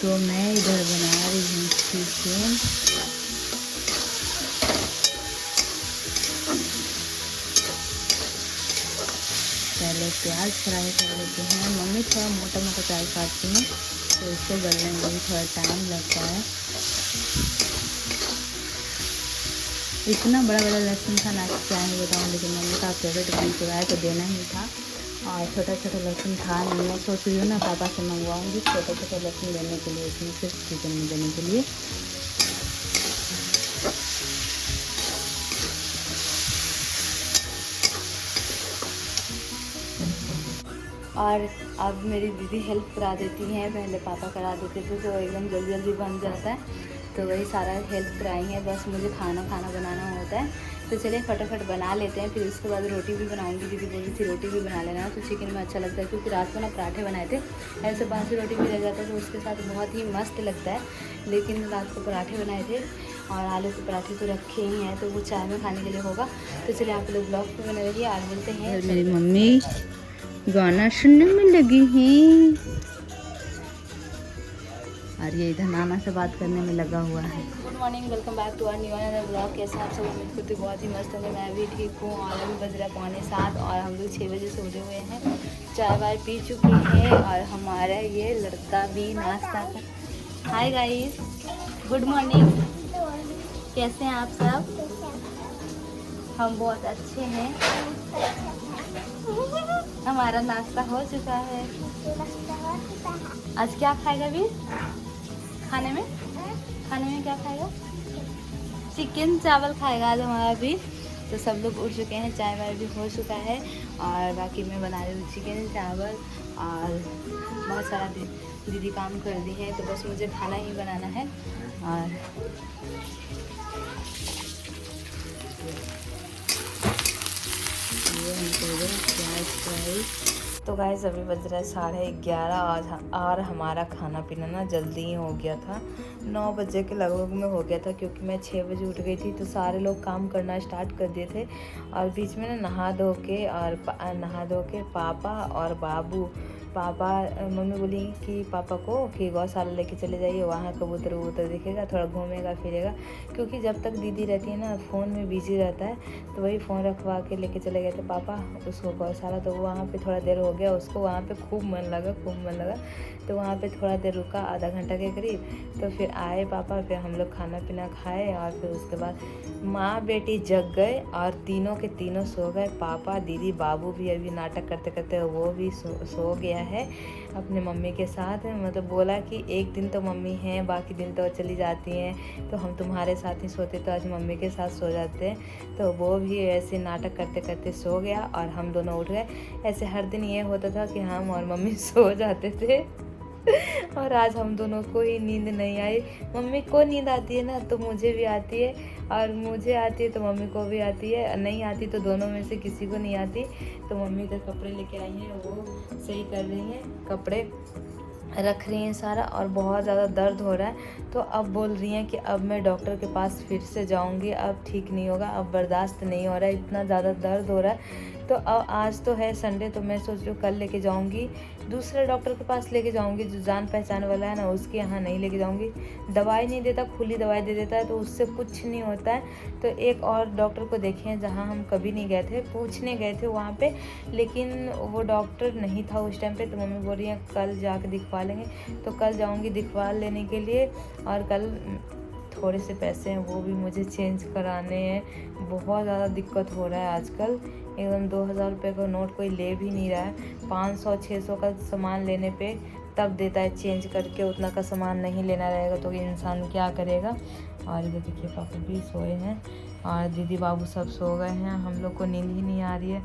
तो मैं इधर बना रही हूँ चिकन। पहले प्याज फ्राई कर लेते हैं। मम्मी थोड़ा मोटा मोटा प्याज काटती हैं तो इसको गलने में भी थोड़ा टाइम लगता है। इतना बड़ा बड़ा लहसुन था ना, क्या है बताऊँ, लेकिन मम्मी का फेवरेट बन चुका है तो देना ही था। और छोटा छोटा लहसुन था नहीं, मैं सोच रही हूँ ना पापा से मंगवाऊँगी छोटा छोटा लहसुन देने के लिए, इसमें सिर्फ चिकन में देने के लिए। और अब मेरी दीदी हेल्प करा देती हैं, पहले पापा करा देते थे तो एकदम जल्दी जल्दी बन जाता है, तो वही सारा हेल्प कराई है। बस मुझे खाना बनाना होता है। तो चलिए फटाफट बना लेते हैं, फिर उसके बाद रोटी भी बनाऊंगी। दीदी बोली थी रोटी भी बना लेना, तो चिकन में अच्छा लगता है, क्योंकि रात को ना पराठे बनाए थे, ऐसे बासी रोटी भी रह जाता है तो उसके साथ बहुत ही मस्त लगता है। लेकिन रात को पराठे बनाए थे और आलू के पराठे तो रखे ही हैं, तो वो चाय में खाने के लिए होगा। तो चलिए आप लोग ब्लॉग में बने रहिए और मिलते हैं। मेरी मम्मी गाना सुनने में लगी हैं और ये इधर नाना से बात करने में लगा हुआ है। Good morning, welcome back to our new another blog. कैसे आप सब? उम्मीद करते बहुत ही मस्त होंगे। मैं भी ठीक हूँ। और अभी बज रहा 6:45 और हम लोग 6 बजे से उठे हुए हैं, चाय वाय पी चुकी हैं और हमारा ये लड़का भी नाश्ता कर। हाय गाइस, गुड मॉर्निंग, कैसे हैं आप सब? हम बहुत अच्छे हैं। हमारा नाश्ता हो चुका है। आज क्या खाएगा भी खाने में? खाने में क्या खाएगा? चिकन चावल खाएगा आज हमारा भी। तो सब लोग उठ चुके हैं, चाय वाय भी हो चुका है और बाकी मैं बना रही हूँ चिकन चावल। और बहुत सारा दीदी काम कर दी है, तो बस मुझे खाना ही बनाना है। और प्याज फ्राई। तो गाइस अभी बज रहा है 11:30 और हमारा खाना पीना ना जल्दी ही हो गया था, 9 बजे के लगभग में हो गया था, क्योंकि मैं 6 बजे उठ गई थी तो सारे लोग काम करना स्टार्ट कर दिए थे। और बीच में ना नहा धो के पापा और बाबू, मम्मी बोली कि पापा को कि गौशाला लेके चले जाइए, वहाँ कबूतर वबूतर दिखेगा, थोड़ा घूमेगा फिरेगा, क्योंकि जब तक दीदी रहती है ना फ़ोन में बिजी रहता है। तो वही फ़ोन रखवा के लेके चले गए थे पापा उसको गौशाला। तो वहाँ पे थोड़ा देर हो गया उसको, वहाँ पे खूब मन लगा। तो वहाँ पे थोड़ा देर रुका, आधा घंटा के करीब। तो फिर आए पापा, फिर हम लोग खाना पीना खाए और फिर उसके बाद माँ बेटी जग गए और तीनों के तीनों सो गए। पापा, दीदी, बाबू भी अभी नाटक करते करते वो भी सो गया है अपने मम्मी के साथ। मतलब बोला कि एक दिन तो मम्मी हैं, बाकी दिन तो चली जाती हैं, तो हम तुम्हारे साथ ही सोते, तो आज मम्मी के साथ सो जाते हैं। तो वो भी ऐसे नाटक करते करते सो गया और हम दोनों उठ गए। ऐसे हर दिन ये होता था कि हम और मम्मी सो जाते थे और आज हम दोनों को ही नींद नहीं आई। मम्मी को नींद आती है ना तो मुझे भी आती है, और मुझे आती है तो मम्मी को भी आती है, नहीं आती तो दोनों में से किसी को नहीं आती। तो मम्मी इधर कपड़े लेके आई हैं, वो सही कर रही हैं, कपड़े रख रही हैं सारा, और बहुत ज़्यादा दर्द हो रहा है। तो अब बोल रही हैं कि अब मैं डॉक्टर के पास फिर से जाऊंगी, अब ठीक नहीं होगा, अब बर्दाश्त नहीं हो रहा है, इतना ज़्यादा दर्द हो रहा है। तो अब आज तो है संडे, तो मैं सोच रही हूँ कल लेके जाऊंगी, दूसरे डॉक्टर के पास लेके जाऊंगी जो जान पहचान वाला है ना, उसके यहाँ नहीं लेके जाऊंगी। दवाई नहीं देता, खुली दवाई दे देता है, तो उससे कुछ नहीं होता है। तो एक और डॉक्टर को देखे हैं जहाँ हम कभी नहीं गए थे, पूछने गए थे वहाँ पे, लेकिन वो डॉक्टर नहीं था उस टाइम पे। तो मम्मी बोल रही है कल जाके दिखवा लेंगे। तो कल जाऊँगी दिखवा लेने के लिए। और कल थोड़े से पैसे हैं वो भी मुझे चेंज कराने हैं। बहुत ज़्यादा दिक्कत हो रहा है आजकल, एकदम 2000 रुपये का नोट कोई ले भी नहीं रहा है। 500-600 का सामान लेने पे तब देता है चेंज करके, उतना का सामान नहीं लेना रहेगा तो इंसान क्या करेगा। और इधर देखिए पापा भी सोए हैं और दीदी बाबू सब सो गए हैं, हम लोग को नींद ही नहीं आ रही है।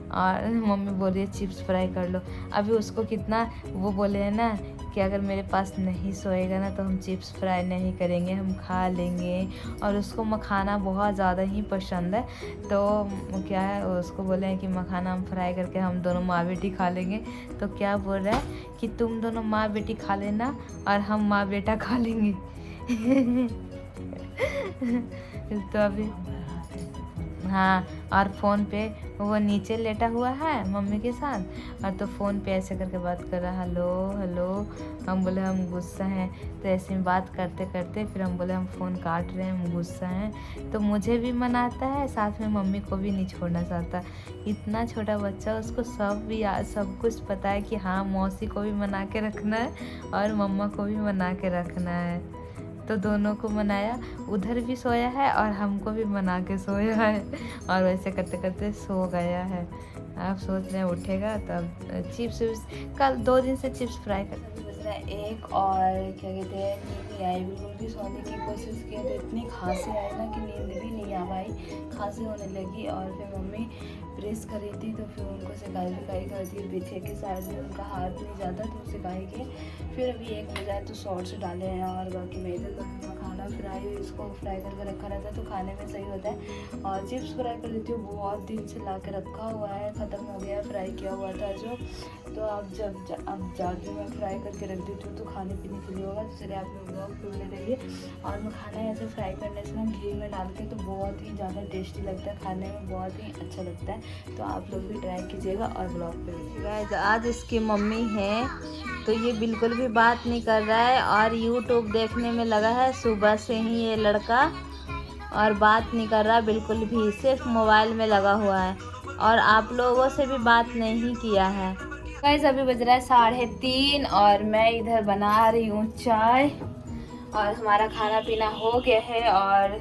और मम्मी बोल रही है चिप्स फ्राई कर लो। अभी उसको कितना वो बोले हैं ना कि अगर मेरे पास नहीं सोएगा ना तो हम चिप्स फ्राई नहीं करेंगे, हम खा लेंगे। और उसको मखाना बहुत ज़्यादा ही पसंद है, तो क्या है उसको बोले हैं कि मखाना हम फ्राई करके हम दोनों माँ बेटी खा लेंगे। तो क्या बोल रहा है कि तुम दोनों माँ बेटी खा लेना और हम माँ बेटा खा लेंगे। तो अभी हाँ, और फ़ोन पे वो नीचे लेटा हुआ है मम्मी के साथ, और तो फ़ोन पे ऐसे करके बात कर रहा है, हेलो हेलो। हम बोले हम गुस्सा हैं, तो ऐसे में बात करते करते फिर हम बोले हम फ़ोन काट रहे हैं, हम गुस्सा हैं। तो मुझे भी मनाता है, साथ में मम्मी को भी नहीं छोड़ना चाहता। इतना छोटा बच्चा, उसको सब कुछ पता है कि हाँ मौसी को भी मना के रखना है और मम्मा को भी मना के रखना है। तो दोनों को मनाया, उधर भी सोया है और हमको भी मना के सोया है, और वैसे करते करते सो गया है। आप सोच रहे हैं उठेगा तब चिप्स कल 2 दिन से चिप्स फ्राई कर एक, और क्या कहते हैं नींद नहीं आई, बिल्कुल भी सोने की कोशिश की तो इतनी खांसी आई ना कि नींद भी नहीं आ पाई, खांसी होने लगी। और फिर मम्मी प्रेस कर रही थी, तो फिर उनको सिकाई कर दी पीछे के साइड में, उनका हाथ नहीं जाता तो सिकाई के। फिर अभी 1 बजा तो शॉर्ट्स डाले हैं, और बाकी मैं इधर खाना फ्राई इसको फ्राई करके रखा रहता है तो खाने में सही होता है। और चिप्स फ्राई कर लेती हूँ, बहुत दिन से ला के रखा हुआ है, ख़त्म हो गया, फ्राई किया हुआ था जो। तो अब जाके मैं फ्राई करके रख देती हूँ तो खाने पीने के लिए होगा, तो चलिए आप लोग ब्लॉग पे बने रहिए। और मैं खाना ऐसे फ्राई करने से ना घी में डाल के तो बहुत ही ज़्यादा टेस्टी लगता है, खाने में बहुत ही अच्छा लगता है। तो आप लोग भी ट्राई कीजिएगा और ब्लॉग पे गाइस। आज इसकी मम्मी है तो ये बिल्कुल भी बात नहीं कर रहा है और यूट्यूब देखने में लगा है सुबह से ही ये लड़का, और बात नहीं कर रहा बिल्कुल भी, सिर्फ मोबाइल में लगा हुआ है और आप लोगों से भी बात नहीं किया है। गाइस अभी बज रहा है 3:30 और मैं इधर बना रही हूँ चाय, और हमारा खाना पीना हो गया है। और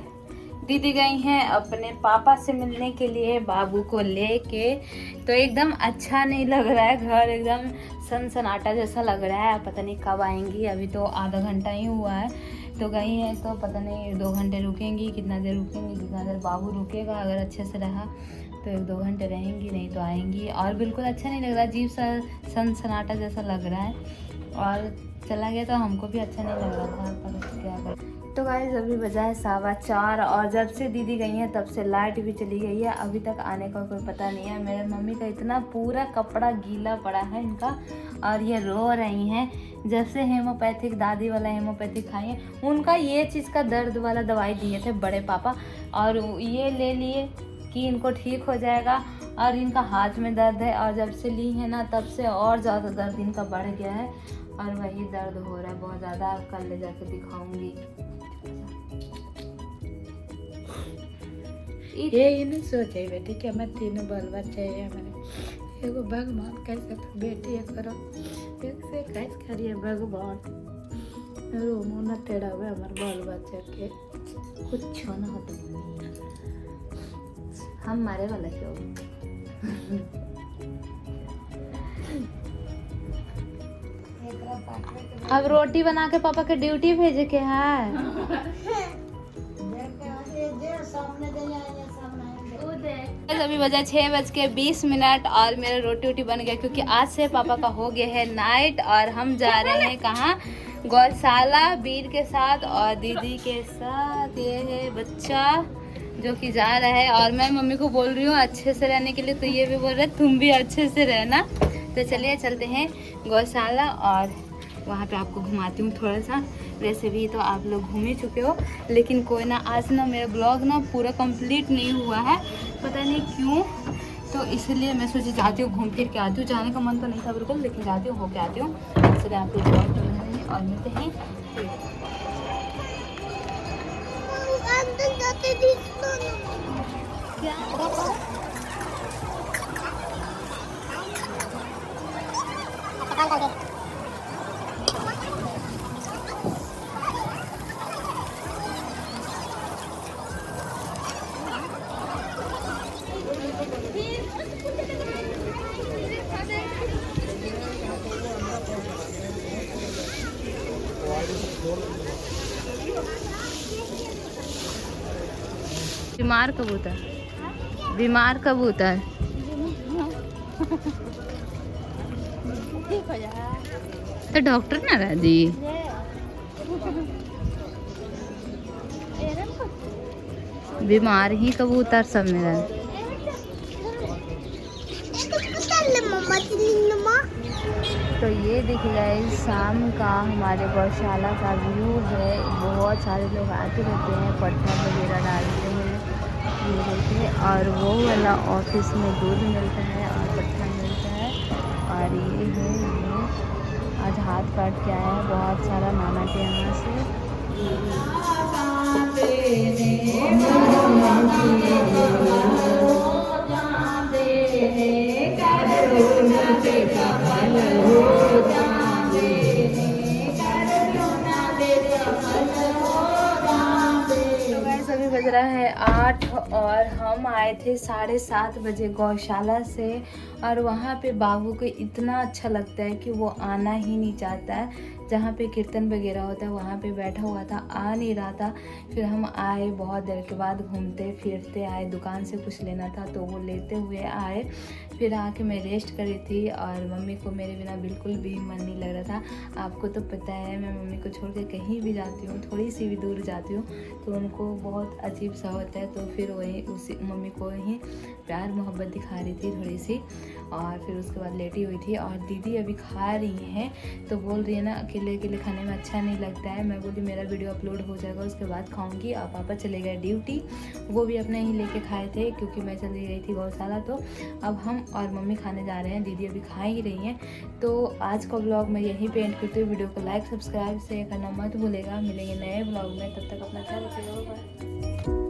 दीदी गई हैं अपने पापा से मिलने के लिए बाबू को लेके, तो एकदम अच्छा नहीं लग रहा है, घर एकदम सनसनाटा जैसा लग रहा है। पता नहीं कब आएंगी, अभी तो आधा घंटा ही हुआ है तो गई हैं, तो पता नहीं 2 घंटे रुकेंगी, कितना देर रुकेंगी, कितना देर बाबू रुकेगा। अगर अच्छे से रहा तो 1-2 घंटे रहेंगी, नहीं तो आएंगी। और बिल्कुल अच्छा नहीं लग रहा, अजीब सा सनसनाटा जैसा लग रहा है, और चला गया तो हमको भी अच्छा नहीं लग रहा था, पर क्या करें। तो गाइस अभी बजा है 4:15 और जब से दीदी गई हैं तब से लाइट भी चली गई है, अभी तक आने का कोई पता नहीं है। मेरे मम्मी का इतना पूरा कपड़ा गीला पड़ा है इनका, और ये रो रही हैं। जब से हेमोपैथिक दादी वाला हेमोपैथिक खाई है, उनका ये चीज़ का दर्द वाला दवाई दिए थे बड़े पापा, और ये ले लिए कि इनको ठीक हो जाएगा, और इनका हाथ में दर्द है, और जब से ली है ना तब से और ज़्यादा दर्द इनका बढ़ गया है, और वही दर्द हो रहा है बहुत ज़्यादा। कल ले जाके दिखाऊंगी। ये नहीं सोचे बेटी कि हमें 3 बाल बच्चे हैं, हमारे एगो भगवान कैसे तो बेटी करो एक से कैसे करिए भगवान, रो मुँह न टेढ़ा हुए हमारे बाल बच्चे के कुछ ना हो तो हम मारे वाला क्यों। अब रोटी बना के पापा के ड्यूटी भेजे के है। अभी बजा 6:20 और मेरा रोटी बन गया, क्योंकि आज से पापा का हो गया है नाइट, और हम जा रहे हैं कहाँ, गौशाला वीर के साथ और दीदी के साथ। ये है बच्चा जो कि जा रहा है, और मैं मम्मी को बोल रही हूँ अच्छे से रहने के लिए, तो ये भी बोल रहे तुम भी अच्छे से रहना। तो चलिए चलते हैं गौशाला और वहाँ पे आपको घुमाती हूँ थोड़ा सा। वैसे भी तो आप लोग घूम ही चुके हो, लेकिन कोई ना, आज ना मेरा ब्लॉग ना पूरा कंप्लीट नहीं हुआ है, पता नहीं क्यों, तो इसलिए मैं सोची जाती हूँ घूम फिर के आती हूँ। जाने का मन तो नहीं था बिल्कुल, लेकिन जाती हूँ होके आती हूँ। इसलिए आप लोग ब्लॉग बना रहे हैं और मिलते हैं। बीमार कबूतर, बीमार कबूतर तो डॉक्टर ना रह दी। बीमार ही कबूतर सब मेरा। तो ये दिख जाए शाम का हमारे गौशाला का व्यू है। बहुत सारे लोग आते रहते हैं, पत्थर वगैरह डालते हैं, ये देखिए, और वो वाला ऑफिस में दूध मिलता है और पत्थर मिलता है। और ये है, ये आज हाथ काट के आया है बहुत सारा नाना के यहाँ से। तो गाइस अभी बज रहा है 8 और हम आए थे 7:30 बजे गौशाला से। और वहाँ पे बाबू को इतना अच्छा लगता है कि वो आना ही नहीं चाहता है। जहाँ पे कीर्तन वगैरह होता है वहाँ पे बैठा हुआ था, आ नहीं रहा था। फिर हम आए, बहुत देर के बाद घूमते फिरते आए, दुकान से कुछ लेना था तो वो लेते हुए आए। फिर आके मैं रेस्ट करी थी और मम्मी को मेरे बिना बिल्कुल भी मन नहीं लग रहा था। आपको तो पता है मैं मम्मी को छोड़ के कहीं भी जाती हूँ, थोड़ी सी भी दूर जाती हूँ तो उनको बहुत अजीब सा होता है। तो फिर वही उसी मम्मी को ही प्यार मोहब्बत दिखा रही थी थोड़ी सी। और फिर उसके बाद लेटी हुई थी और दीदी अभी खा रही हैं। तो बोल रही है ना अकेले अकेले खाने में अच्छा नहीं लगता है। मैं बोली मेरा वीडियो अपलोड हो जाएगा उसके बाद खाऊंगी। और पापा चले गए ड्यूटी, वो भी अपने ही लेके खाए थे क्योंकि मैं चली गई थी गौशाला। तो अब हम और मम्मी खाने जा रहे हैं, दीदी अभी खा ही रही हैं। तो आज का ब्लॉग मैं यहीं पे एंड करती हूँ। वीडियो को लाइक सब्सक्राइब शेयर करना मत भूलेगा। मिलेंगे नए ब्लॉग में, तब तक अपना ख्याल रखिएगा। बाय।